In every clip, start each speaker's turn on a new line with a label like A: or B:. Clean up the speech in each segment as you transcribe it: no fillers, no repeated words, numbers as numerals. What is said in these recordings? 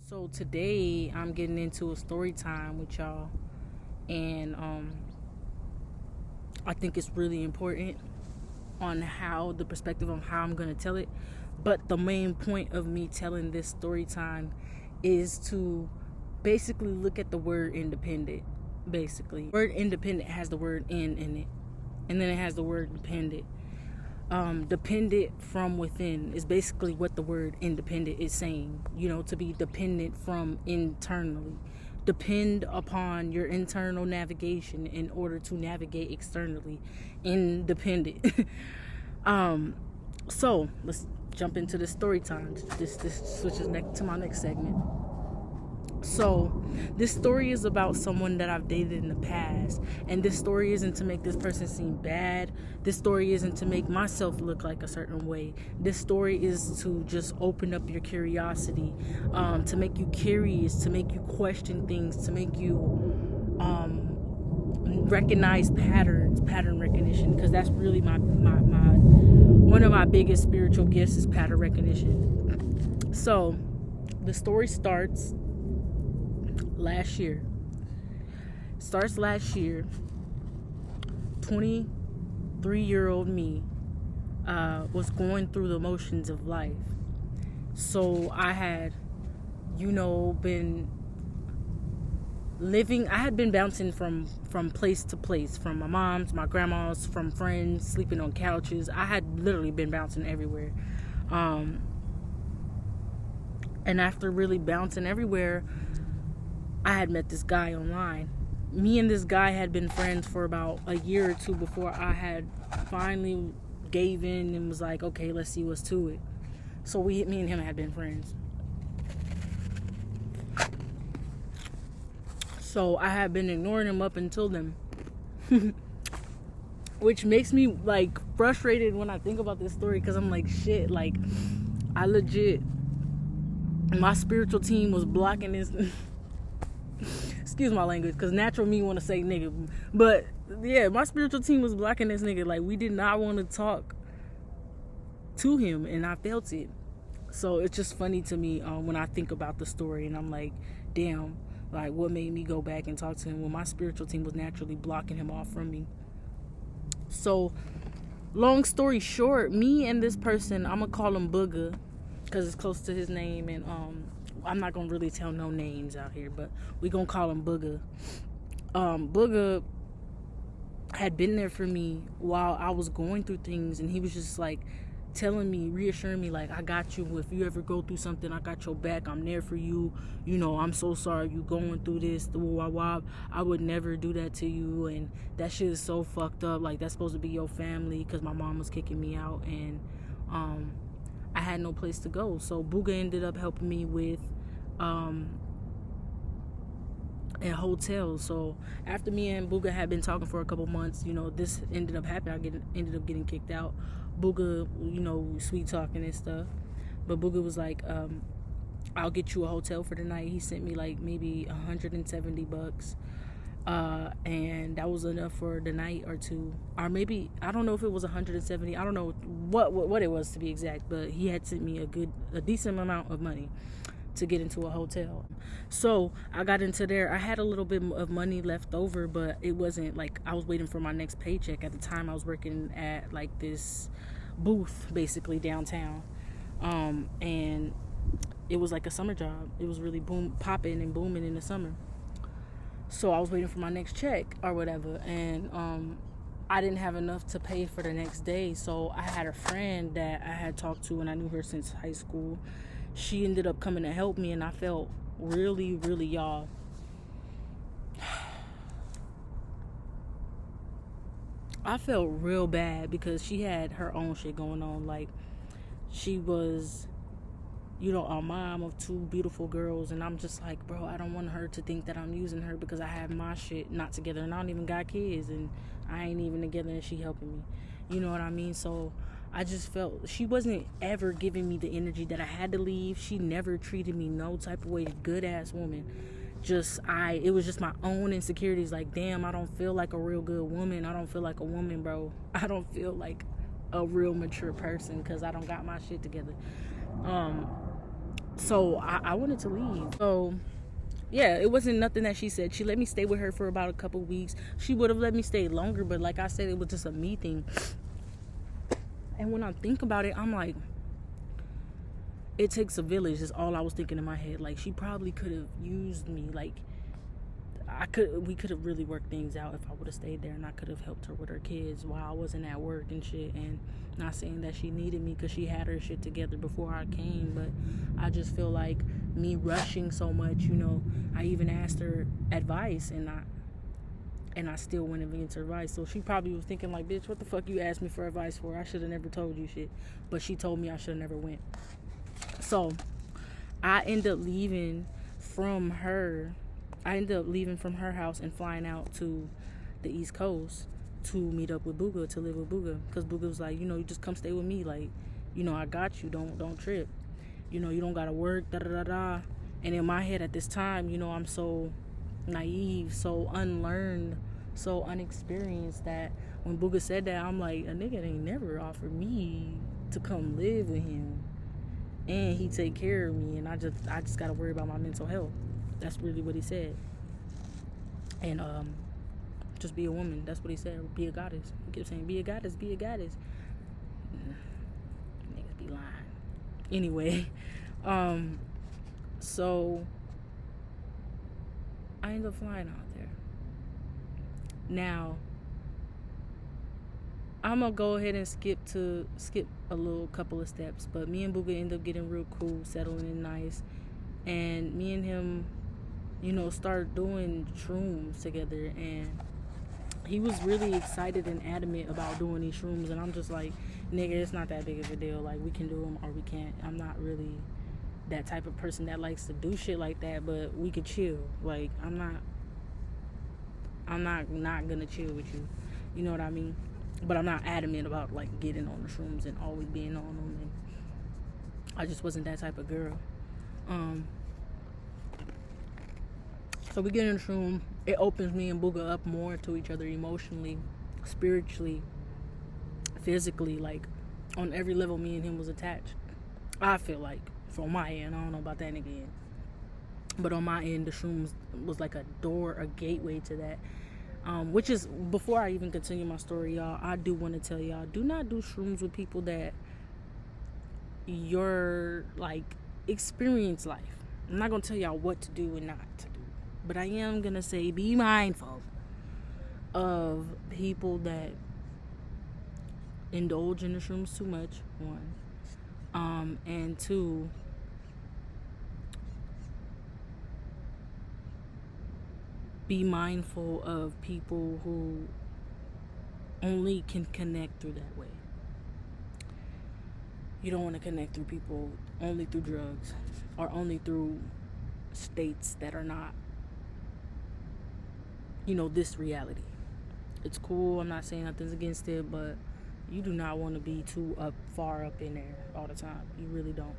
A: So today I'm getting into a story time with y'all, and I think it's really important on how the perspective on how I'm going to tell it. But the main point of me telling this story time is to basically look at the word independent. Basically, word independent has the word in it, and then it has the word dependent. Dependent from within is basically what the word independent is saying, to be dependent from internally. Depend upon your internal navigation in order to navigate externally. Independent. So let's jump into the story time. This switches to my next segment. So this story is about someone that I've dated in the past, and this story isn't to make this person seem bad. This story isn't to make myself look like a certain way. This story is to just open up your curiosity, to make you curious, to make you question things, to make you recognize pattern recognition, because that's really my one of my biggest spiritual gifts is pattern recognition. So the story starts last year. 23-year-old me was going through the motions of life. So I had, been living, I had been bouncing from place to place, from my mom's, my grandma's, from friends, sleeping on couches. I had literally been bouncing everywhere. And after really bouncing everywhere, I had met this guy online. Me and this guy had been friends for about a year or two before I had finally gave in and was like, okay, let's see what's to it. So me and him had been friends. So I had been ignoring him up until then. Which makes me frustrated when I think about this story, because I'm like, shit, I legit, my spiritual team was blocking this. Excuse my language, because natural me want to say nigga, but yeah, my spiritual team was blocking this nigga. We did not want to talk to him, and I felt it. So it's just funny to me when I think about the story, and I'm like, damn, what made me go back and talk to him when my spiritual team was naturally blocking him off from me. So long story short, me and this person, I'm gonna call him Booger because it's close to his name, and I'm not gonna really tell no names out here, but we gonna call him Booger. Booger had been there for me while I was going through things, and he was just telling me, reassuring me, I got you. If you ever go through something, I got your back. I'm there for you. I'm so sorry you going through this. I would never do that to you, and that shit is so fucked up. That's supposed to be your family, because my mom was kicking me out, and I had no place to go. So Booga ended up helping me with a hotel. So after me and Booga had been talking for a couple months, this ended up happening. I ended up getting kicked out. Booga, sweet talking and stuff, but Booga was like, I'll get you a hotel for the night. He sent me maybe $170, and that was enough for the night or two, or maybe, I don't know if it was 170. I don't know what it was to be exact, but he had sent me a decent amount of money to get into a hotel. So I got into there. I had a little bit of money left over, but it wasn't I was waiting for my next paycheck. At the time I was working at this booth basically downtown, and it was a summer job. It was really popping and booming in the summer. So I was waiting for my next check or whatever, and I didn't have enough to pay for the next day. So I had a friend that I had talked to, and I knew her since high school. she ended up coming to help me, and I felt really, really, y'all, I felt real bad because she had her own shit going on. Like, she was, a mom of 2 beautiful girls, and I'm just like, bro, I don't want her to think that I'm using her because I have my shit not together, and I don't even got kids, and I ain't even together, and she helping me. You know what I mean? So I just felt she wasn't ever giving me the energy that I had to leave. She never treated me no type of way. Good ass woman. It was just my own insecurities. Like, damn, I don't feel like a real good woman. I don't feel like a woman, bro. I don't feel like a real mature person because I don't got my shit together. So I wanted to leave. So yeah, it wasn't nothing that she said. She let me stay with her for about a couple weeks. She would have let me stay longer, but like I said, it was just a me thing. And when I think about it, I'm like, it takes a village is all I was thinking in my head. Like, she probably could have used me. Like, we could have really worked things out if I would have stayed there, and I could have helped her with her kids while I wasn't at work and shit. And not saying that she needed me because she had her shit together before I came, but I just feel like me rushing so much, I even asked her advice, and I still went against her advice. So she probably was thinking like, bitch, what the fuck you asked me for advice for? I should have never told you shit. But she told me I should have never went. So I ended up leaving from her house and flying out to the East Coast to meet up with Booga, to live with Booga. Because Booga was like, you just come stay with me. Like, I got you. Don't trip. You don't got to work, da-da-da-da. And in my head at this time, I'm so naive, so unlearned, so unexperienced that when Booga said that, I'm like, a nigga ain't never offered me to come live with him. And he take care of me, and I just got to worry about my mental health. That's really what he said. And just be a woman. That's what he said. Be a goddess. He kept saying, be a goddess, be a goddess. Niggas be lying. Anyway, so I ended up flying out there. Now, I'm gonna go ahead and skip a little couple of steps, but me and Booga ended up getting real cool, settling in nice, and me and him, started doing shrooms together, and he was really excited and adamant about doing these shrooms, and I'm just like, nigga, it's not that big of a deal. Like, we can do them or we can't. I'm not really that type of person that likes to do shit like that, but we could chill. Like, I'm not gonna chill with you. You know what I mean? But I'm not adamant about like getting on the shrooms and always being on them. And I just wasn't that type of girl. So we get in the shroom. It opens me and Booga up more to each other emotionally, spiritually, physically. Like, on every level, me and him was attached. I feel like, from my end, I don't know about that nigga end, but on my end, the shrooms was like a door, a gateway to that. Which is, before I even continue my story, y'all, I do want to tell y'all, do not do shrooms with people that you're like experience life. I'm not gonna tell y'all what to do and not to do, but I am gonna say be mindful of people that indulge in the shrooms too much, one, and two, be mindful of people who only can connect through that way. You don't want to connect through people only through drugs or only through states that are not, this reality. It's cool. I'm not saying nothing's against it, but you do not want to be too far up in there all the time. You really don't.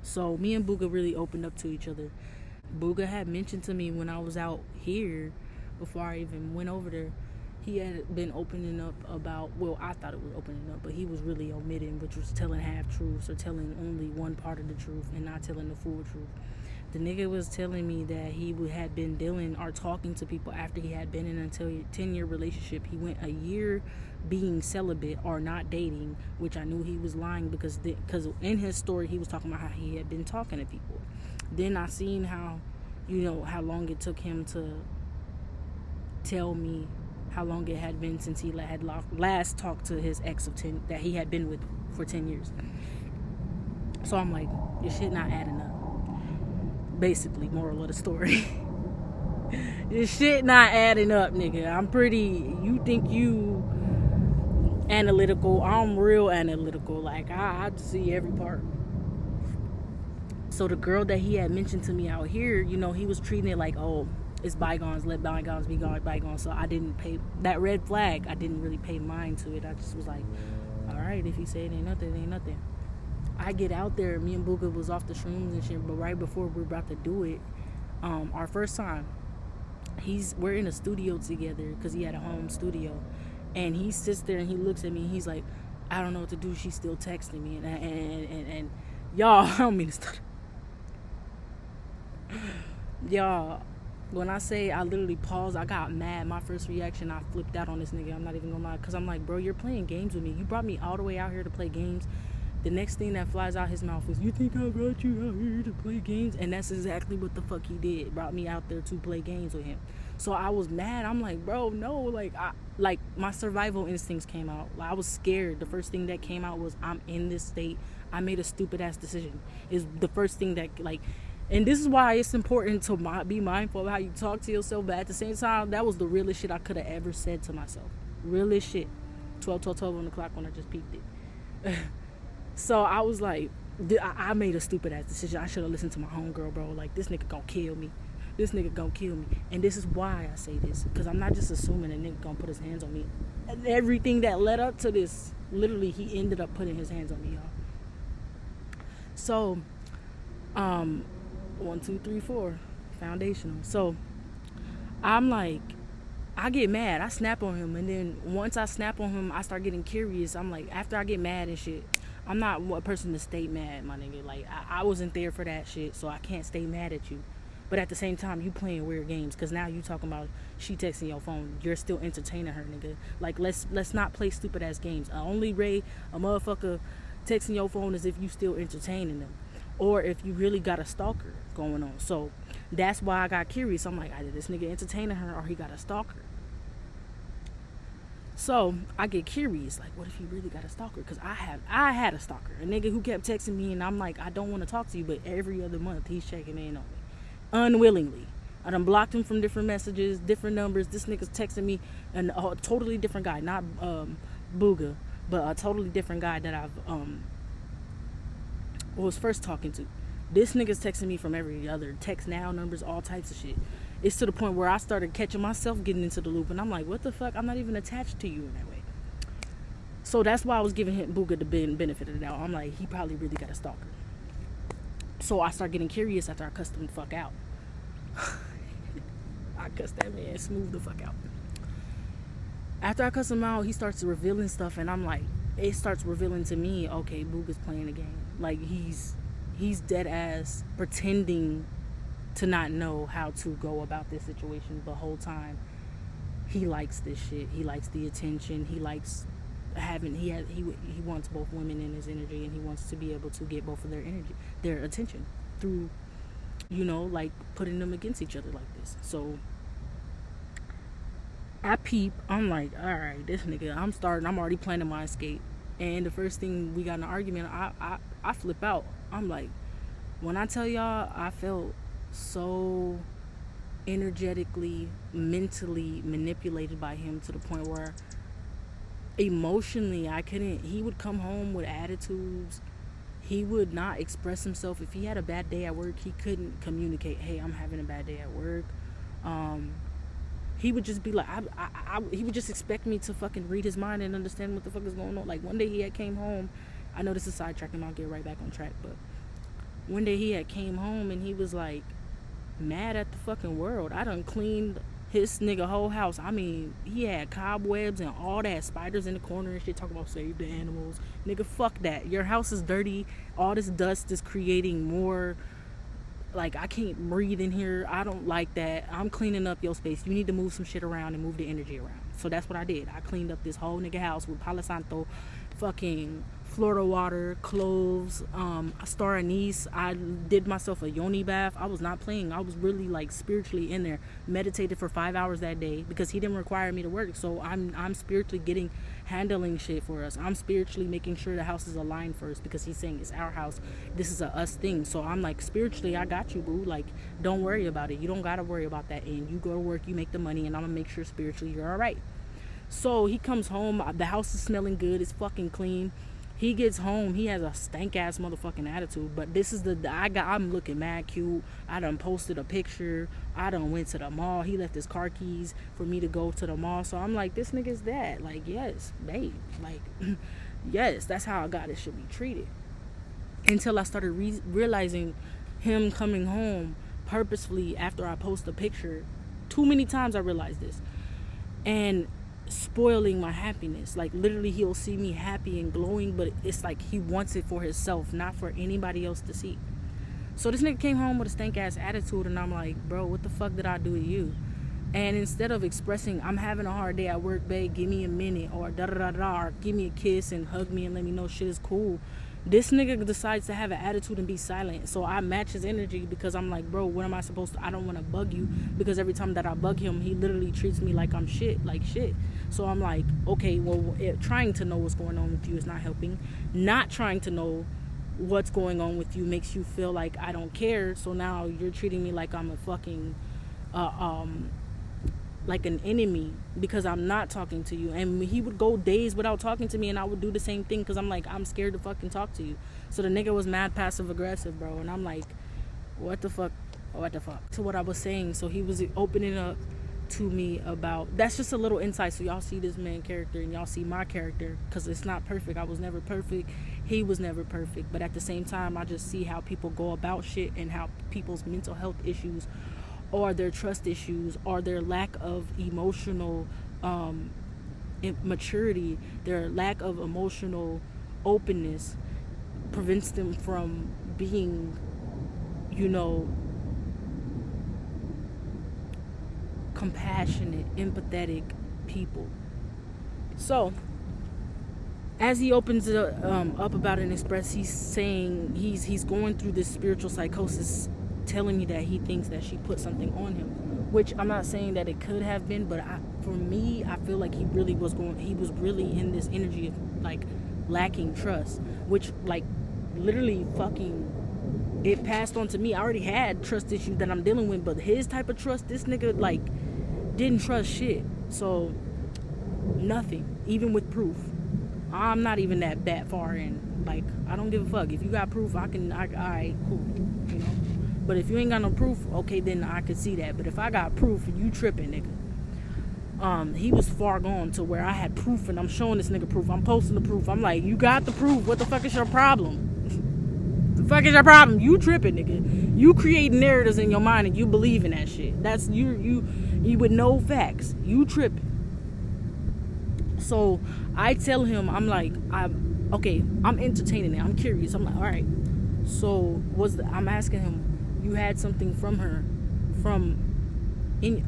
A: So me and Booga really opened up to each other. Booga had mentioned to me when I was out here, before I even went over there, he had been opening up about, well, I thought it was opening up, but he was really omitting, which was telling half truths or telling only one part of the truth and not telling the full truth. The nigga was telling me that he had been dealing or talking to people after he had been in a 10-year relationship. He went a year being celibate or not dating, which I knew he was lying because in his story he was talking about how he had been talking to people. Then I seen how, how long it took him to tell me how long it had been since he had last talked to his ex of 10 that he had been with for 10 years. So I'm like, your shit not adding up. Basically, moral of the story. Your shit not adding up, nigga. You think you analytical. I'm real analytical. Like, I see every part. So the girl that he had mentioned to me out here, you know, he was treating it like, oh, it's bygones, let bygones be bygones. So I didn't pay that red flag. I didn't really pay mind to it. I just was like, all right, if he said it ain't nothing, it ain't nothing. I get out there, me and Booga was off the shrooms and shit, but right before we were about to do it, our first time, we're in a studio together because he had a home studio, and he sits there and he looks at me and he's like, I don't know what to do. She's still texting me, and y'all, I don't mean to start. Y'all, when I say I literally paused, I got mad. My first reaction, I flipped out on this nigga. I'm not even gonna lie, because I'm like, bro, you're playing games with me. You brought me all the way out here to play games. The next thing that flies out his mouth is, you think I brought you out here to play games? And that's exactly what the fuck he did. Brought me out there to play games with him. So I was mad. I'm like, bro, no. Like my survival instincts came out. I was scared. The first thing that came out was, I'm in this state. I made a stupid ass decision. Is the first thing that, like, and this is why it's important to be mindful of how you talk to yourself. But at the same time, that was the realest shit I could have ever said to myself. Realest shit. 12 on the clock when I just peeped it. So I was like, I made a stupid ass decision. I should have listened to my homegirl, bro. Like, this nigga gonna kill me. This nigga gonna kill me. And this is why I say this. Because I'm not just assuming a nigga gonna put his hands on me. And everything that led up to this, literally, he ended up putting his hands on me, y'all. So, 1, 2, 3, 4. Foundational. So, I'm like, I get mad. I snap on him. And then once I snap on him, I start getting curious. I'm like, after I get mad and shit, I'm not a person to stay mad, my nigga. Like, I wasn't there for that shit, so I can't stay mad at you. But at the same time, you playing weird games, because now you talking about she texting your phone. You're still entertaining her, nigga. Like, let's not play stupid ass games. Only way a motherfucker texting your phone is if you still entertaining them, or if you really got a stalker going on. So that's why I got curious. I'm like, either this nigga entertaining her or he got a stalker. So I get curious, like, what if he really got a stalker? Because I had a stalker, a nigga who kept texting me, and I'm like, I don't want to talk to you, but every other month he's checking in on me, unwillingly. I done blocked him from different messages, different numbers. This nigga's texting me, and a totally different guy, not Booga, but a totally different guy that I've was first talking to. This nigga's texting me from every other text now numbers, all types of shit. It's to the point where I started catching myself getting into the loop, and I'm like, what the fuck? I'm not even attached to you in that way. So that's why I was giving him Booga the benefit of the doubt. I'm like, he probably really got a stalker. So I start getting curious after I cussed him the fuck out. I cussed that man smooth the fuck out. After I cuss him out, he starts revealing stuff, and I'm like, it starts revealing to me, okay, Booga's playing the game. Like, he's dead ass pretending to not know how to go about this situation the whole time. He likes this shit. He likes the attention. He likes having, he wants both women in his energy, and he wants to be able to get both of their attention through, you know, like putting them against each other like this. So I peep. I'm like, all right, this nigga, I'm already planning my escape. And the first thing we got in an argument, I flip out. I'm like, when I tell y'all, I felt so energetically, mentally manipulated by him to the point where emotionally he would come home with attitudes. He would not express himself. If he had a bad day at work, he couldn't communicate, hey, I'm having a bad day at work. He would just be like, he would just expect me to fucking read his mind and understand what the fuck is going on. Like, one day he had came home, I know this is sidetracking, I'll get right back on track, but one day he had came home and he was like mad at the fucking world. I done cleaned his nigga whole house. I mean, he had cobwebs and all that, spiders in the corner and shit, talking about save the animals. Nigga, fuck that. Your house is dirty. All this dust is creating more, like, I can't breathe in here. I don't like that. I'm cleaning up your space. You need to move some shit around and move the energy around. So that's what I did. I cleaned up this whole nigga house with Palo Santo, fucking Florida water, cloves, star anise. I did myself a yoni bath. I was not playing. I was really like spiritually in there. Meditated for 5 hours that day because he didn't require me to work. So I'm spiritually handling shit for us. I'm spiritually making sure the house is aligned first because he's saying it's our house. This is a us thing. So I'm like, spiritually, I got you, boo. Like, don't worry about it. You don't gotta worry about that. And you go to work, you make the money, and I'm gonna make sure spiritually you're all right. So he comes home. The house is smelling good. It's fucking clean. He gets home. He has a stank ass motherfucking attitude. But this is I'm looking mad cute. I done posted a picture. I done went to the mall. He left his car keys for me to go to the mall. So I'm like, this nigga's that. Like, yes, babe. Like, yes, that's how a goddess should be treated. Until I started realizing him coming home purposefully after I post a picture. Too many times I realized this. And spoiling my happiness. Like, literally, he'll see me happy and glowing, but it's like he wants it for himself, not for anybody else to see. So this nigga came home with a stank ass attitude, and I'm like, bro, what the fuck did I do to you? And instead of expressing, I'm having a hard day at work, babe, give me a minute, or da da da da, or give me a kiss and hug me and let me know shit is cool, this nigga decides to have an attitude and be silent. So I match his energy because I'm like, bro, what am I supposed to? I don't want to bug you, because every time that I bug him, he literally treats me like I'm shit, like shit. So I'm like, okay, well, trying to know what's going on with you is not helping. Not trying to know what's going on with you makes you feel like I don't care. So now you're treating me like I'm a fucking like an enemy because I'm not talking to you. And he would go days without talking to me, and I would do the same thing because I'm like, I'm scared to fucking talk to you. So the nigga was mad passive aggressive, bro. And I'm like, what the fuck? To what I was saying. So he was opening up to me about, that's just a little insight so y'all see this man character and y'all see my character, because it's not perfect. I was never perfect. He was never perfect. But at the same time, I just see how people go about shit and how people's mental health issues or their trust issues or their lack of emotional maturity, their lack of emotional openness prevents them from being, compassionate, empathetic people. So as he opens it up about it and express, he's saying he's going through this spiritual psychosis, telling me that he thinks that she put something on him, which I'm not saying that it could have been, but for me, I feel like he was really in this energy of like lacking trust, which like literally fucking it passed on to me. I already had trust issues that I'm dealing with, but his type of trust, this nigga like didn't trust shit. So nothing, even with proof. I'm not even that far in. Like, I don't give a fuck. If you got proof, alright, cool, But if you ain't got no proof, okay, then I could see that. But if I got proof, you tripping, nigga. He was far gone to where I had proof, and I'm showing this nigga proof. I'm posting the proof. I'm like, you got the proof. What the fuck is your problem? The fuck is your problem? You tripping, nigga. You create narratives in your mind and you believe in that shit. That's you with no facts. You tripping. So I tell him, I'm like, I'm entertaining it. I'm curious. I'm like, all right. So I'm asking him, you had something from her,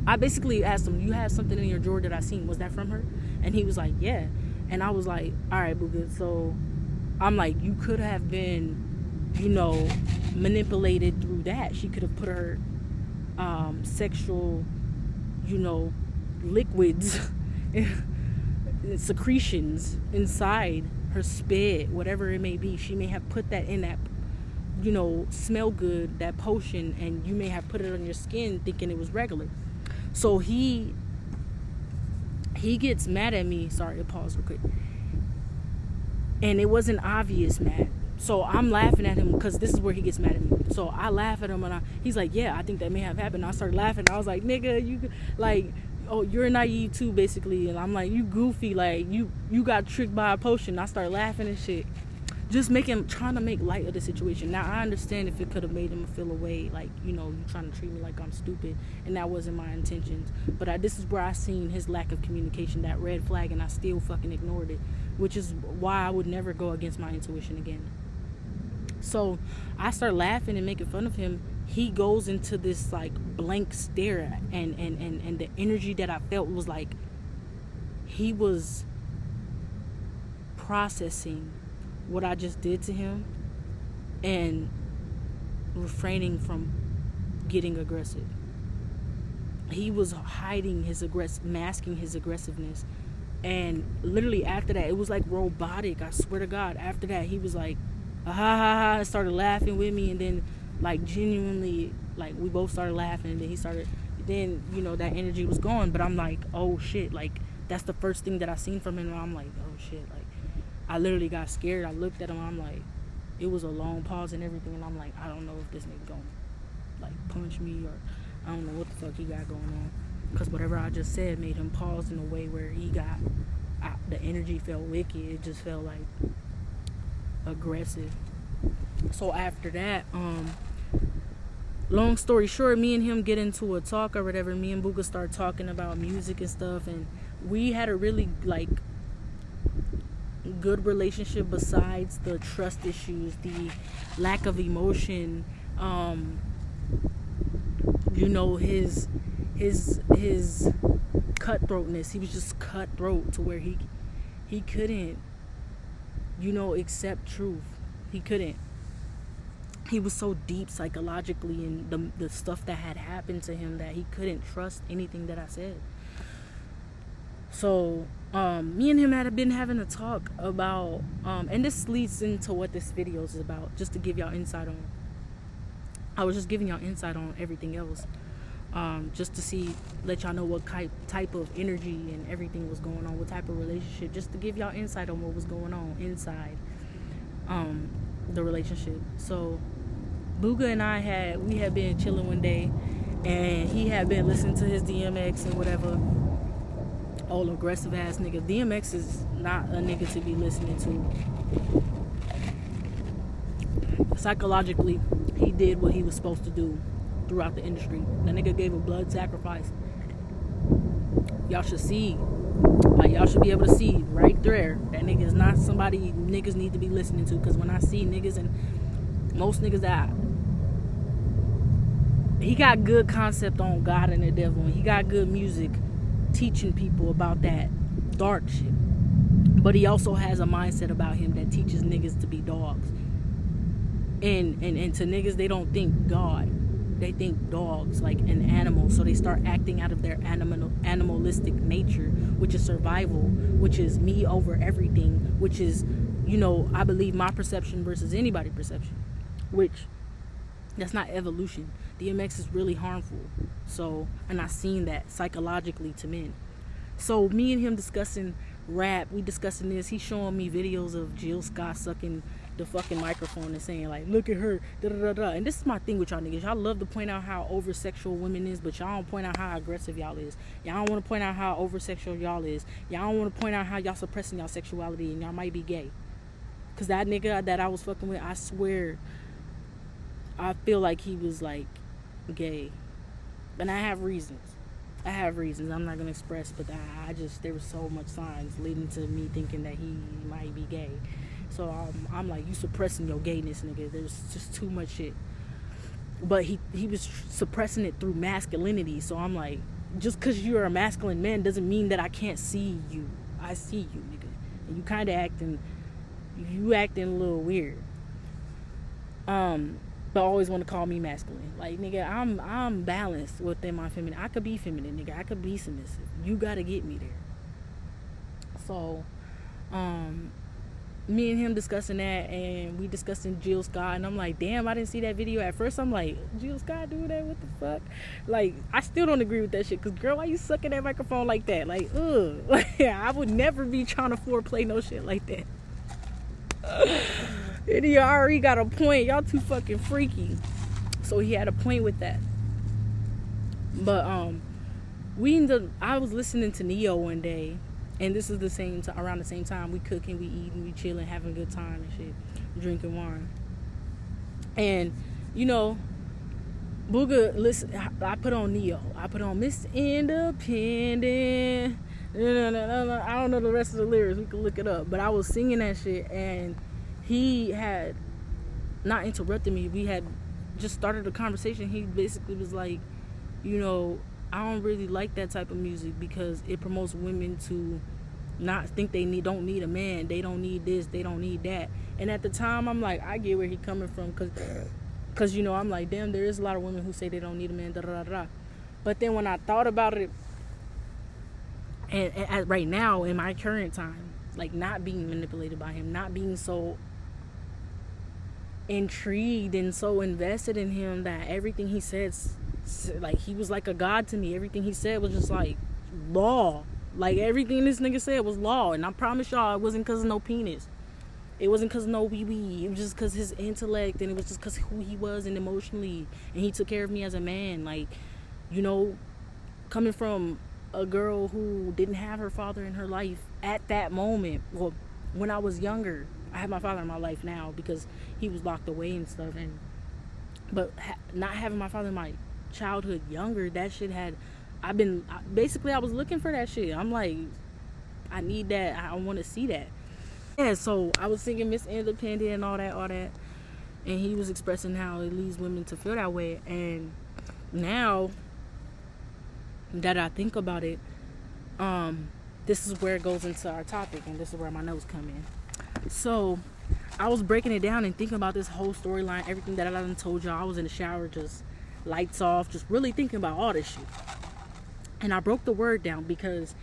A: I basically asked him, you had something in your drawer that I seen. Was that from her? And he was like, yeah. And I was like, all right, boo. So I'm like, you could have been, manipulated through that. She could have put her sexual, liquids, secretions inside her spit, whatever it may be. She may have put that in that, smell good, that potion, and you may have put it on your skin thinking it was regular. So he gets mad at me. Sorry, I'll pause real quick. And it wasn't obvious mad. So I'm laughing at him because this is where he gets mad at me. So I laugh at him and he's like, yeah, I think that may have happened. I started laughing. I was like, nigga, you like, oh, you're naive too, basically. And I'm like, you goofy, like you got tricked by a potion. I started laughing and shit. Just trying to make light of the situation. Now I understand if it could have made him feel away, like, you trying to treat me like I'm stupid, and that wasn't my intentions. But this is where I seen his lack of communication, that red flag, and I still fucking ignored it, which is why I would never go against my intuition again. So I start laughing and making fun of him. He goes into this like blank stare, and the energy that I felt was like he was processing what I just did to him and refraining from getting aggressive. He was hiding his masking his aggressiveness. And literally after that, it was like robotic. I swear to God. After that, he was like, ha ha ha, and started laughing with me. And then, like, genuinely, like, we both started laughing. And then you know, that energy was gone. But I'm like, oh shit. Like, that's the first thing that I seen from him. And I'm like, oh shit. Like, I literally got scared. I looked at him. I'm like, it was a long pause and everything. And I'm like, I don't know if this nigga gonna, like, punch me, or I don't know what the fuck he got going on. Because whatever I just said made him pause in a way where he got, the energy felt wicked. It just felt like aggressive. So after that, long story short, me and him get into a talk or whatever. Me and Buka start talking about music and stuff. And we had a really, like, good relationship besides the trust issues, the lack of emotion, you know, his cutthroatness. He was just cutthroat to where he couldn't, you know, accept truth. He couldn't. He was so deep psychologically in the stuff that had happened to him that he couldn't trust anything that I said. So me and him had been having a talk about, and this leads into what this video is about, just to give y'all insight on. I was just giving y'all insight on everything else. Just to let y'all know what type of energy and everything was going on, what type of relationship, just to give y'all insight on what was going on inside the relationship. So Booga and I had been chilling one day, and he had been listening to his DMX and whatever. Old aggressive ass nigga. DMX is not a nigga to be listening to. Psychologically, he did what he was supposed to do throughout the industry. That nigga gave a blood sacrifice. Y'all should see, like, y'all should be able to see right there that nigga is not somebody niggas need to be listening to. Because when I see niggas, and most niggas that he got good concept on God and the devil, and he got good music teaching people about that dark shit, but he also has a mindset about him that teaches niggas to be dogs. And to niggas, they don't think God, they think dogs, like an animal. So they start acting out of their animalistic nature, which is survival, which is me over everything, which is, you know, I believe my perception versus anybody's perception, which that's not evolution. DMX is really harmful. So, and I seen that psychologically to men. So me and him discussing rap, we discussing this. He's showing me videos of Jill Scott sucking the fucking microphone and saying, like, look at her, da da da da. And this is my thing with y'all niggas. Y'all love to point out how over sexual women is, but y'all don't point out how aggressive y'all is. Y'all don't want to point out how over sexual y'all is. Y'all don't want to point out how y'all suppressing y'all sexuality and y'all might be gay. Cause that nigga that I was fucking with, I swear, I feel like he was like gay. And I have reasons. I'm not gonna express, but there was so much signs leading to me thinking that he might be gay. So I'm like, you suppressing your gayness, nigga. There's just too much shit. But he was suppressing it through masculinity. So I'm like, just because you're a masculine man doesn't mean that I can't see you. I see you, nigga. And you kind of acting a little weird. But always want to call me masculine. Like, nigga, I'm balanced within my feminine. I could be feminine, nigga. I could be submissive. You gotta get me there. So, me and him discussing that, and we discussing Jill Scott, and I'm like, damn, I didn't see that video at first. I'm like, Jill Scott doing that? What the fuck? Like, I still don't agree with that shit. Cause girl, why you sucking that microphone like that? Like, ugh. Like, I would never be trying to foreplay no shit like that. And he already got a point. Y'all too fucking freaky. So he had a point with that. But I was listening to Neo one day, and this is around the same time we cooking, we eating, we chilling, having a good time and shit, drinking wine. And you know, Booga, listen, I put on Neo. I put on Miss Independent. I don't know the rest of the lyrics. We can look it up. But I was singing that shit, and he had not interrupted me. We had just started a conversation. He basically was like, you know, I don't really like that type of music because it promotes women to not think they don't need a man. They don't need this. They don't need that. And at the time, I'm like, I get where he coming from, cause you know, I'm like, damn, there is a lot of women who say they don't need a man, da da da. But then when I thought about it, and right now in my current time, like not being manipulated by him, not being so intrigued and so invested in him that everything he said, like he was like a god to me. Everything he said was just like law. Like everything this nigga said was law. And I promise y'all, it wasn't because of no penis. It wasn't because of no wee. It was just because his intellect, and it was just because who he was and emotionally. And he took care of me as a man. Like, you know, coming from a girl who didn't have her father in her life at that moment. Well, when I was younger, I have my father in my life now because he was locked away and stuff. But not having my father in my childhood younger, that shit had, I was looking for that shit. I'm like, I need that. I want to see that. Yeah, so I was thinking Miss Independent and all that. And he was expressing how it leads women to feel that way. And now that I think about it, this is where it goes into our topic, and this is where my notes come in. So I was breaking it down and thinking about this whole storyline, everything that I done told y'all. I was in the shower, just lights off, just really thinking about all this shit. And I broke the word down because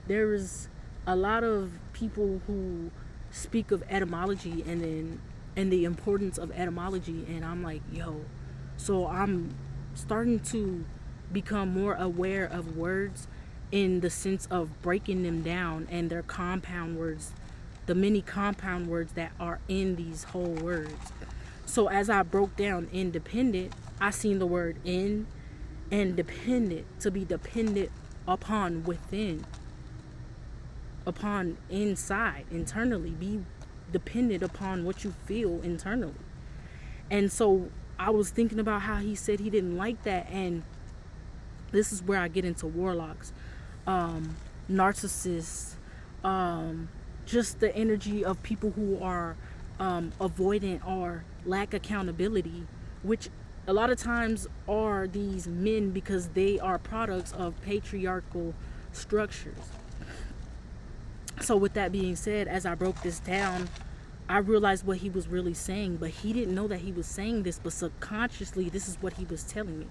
A: there is a lot of people who speak of etymology and the importance of etymology, and I'm like, yo, so I'm starting to become more aware of words in the sense of breaking them down and their compound words, the many compound words that are in these whole words. So as I broke down independent, I seen the word in and dependent, to be dependent upon within, upon inside, internally, be dependent upon what you feel internally. And so I was thinking about how he said he didn't like that, and this is where I get into warlocks, narcissists, just the energy of people who are avoidant or lack accountability, which a lot of times are these men because they are products of patriarchal structures. So with that being said, as I broke this down, I realized what he was really saying, but he didn't know that he was saying this, but subconsciously this is what he was telling me.